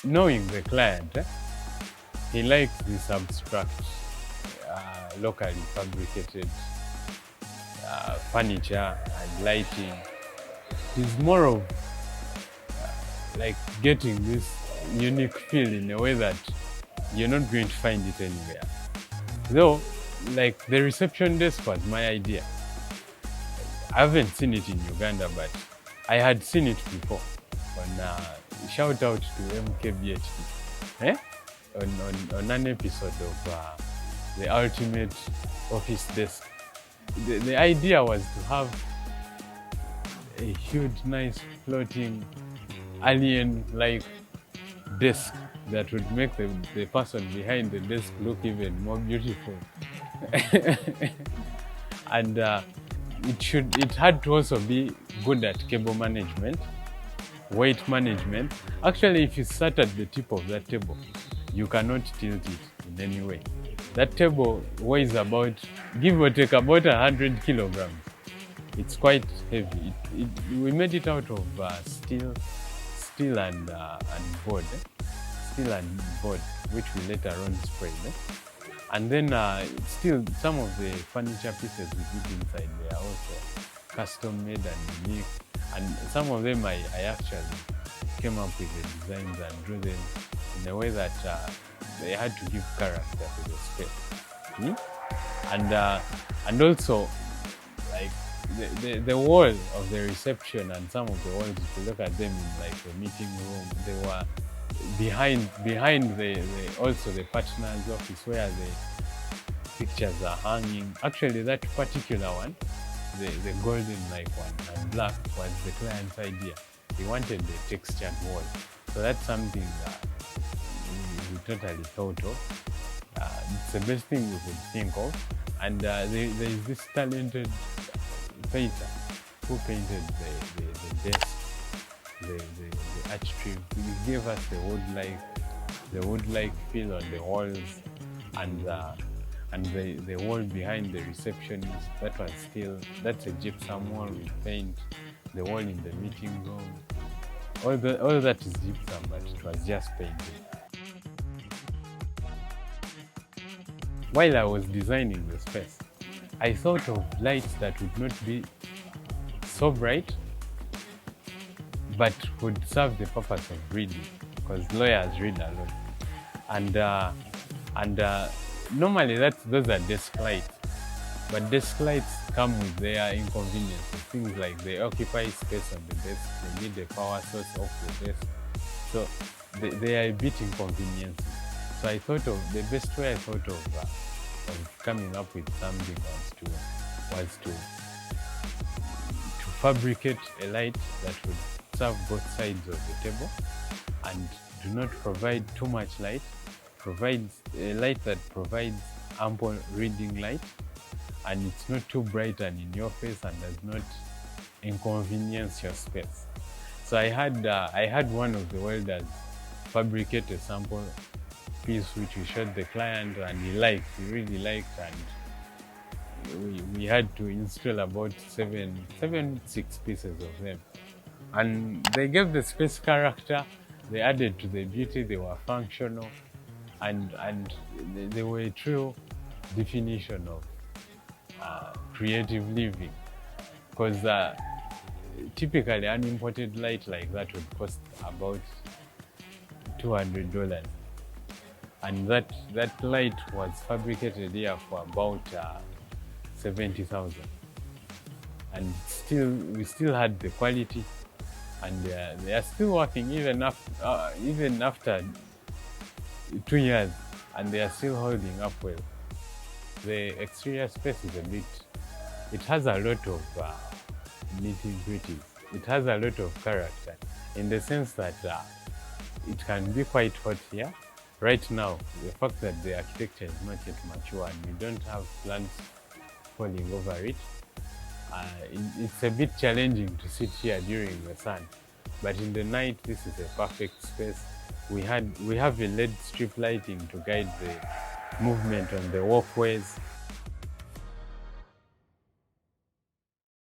knowing the client, he likes this abstract, locally fabricated furniture and lighting. He's more of like getting this unique feel in a way that you're not going to find it anywhere. Though, like the reception desk was my idea. I haven't seen it in Uganda, but I had seen it before. On shout out to MKBHD, eh? On an episode of the Ultimate Office Desk. The idea was to have a huge, nice, floating, alien-like desk that would make the person behind the desk look even more beautiful. And it had to also be good at cable management, weight management. Actually, if you sat at the tip of that table, you cannot tilt it in any way. That table weighs about, give or take, about 100 kilograms. It's quite heavy. We made it out of steel and board, steel and board, which we later on sprayed. And then still some of the furniture pieces we did inside were also custom made and unique. And some of them I actually came up with the designs and drew them in a way that they had to give character to the space. And also, like the wall of the reception and some of the walls, if you look at them in like the meeting room, they were behind the also the partner's office where the pictures are hanging. Actually, that particular one, the golden like one and black, was the client's idea. He wanted the textured wall, so that's something that we totally thought of. It's the best thing we could think of. And there is this talented painter who painted the desk, the arch tree. He gave us the wood-like feel on the walls, and the wall behind the receptionist. That's a gypsum wall with paint. The wall in the meeting room, all that is gypsum, but it was just painted. While I was designing the space, I thought of lights that would not be so bright, but would serve the purpose of reading, because lawyers read a lot. And normally those are desk lights, but desk lights come with their inconveniences. Things like they occupy space on the desk, they need a power source off the desk, so they are a bit inconveniencing. So I thought of the best way of coming up with something was to fabricate a light that would serve both sides of the table and do not provide too much light. Provides a light that provides ample reading light, and it's not too bright and in your face and does not inconvenience your space. So I had one of the welders fabricate a sample piece which we showed the client, and he really liked, and we had to install about six pieces of them. And they gave the space character, they added to the beauty, they were functional, and they were a true definition of creative living. Because typically an imported light like that would cost about $200. And that light was fabricated here for about 70,000. And we still had the quality, and they are still working even after 2 years, and they are still holding up well. The exterior space is it has a lot of nitty-gritties. It has a lot of character, in the sense that it can be quite hot here. Right now, the fact that the architecture is not yet mature and we don't have plants falling over it, it's a bit challenging to sit here during the sun. But in the night, this is a perfect space. We have a LED strip lighting to guide the movement on the walkways.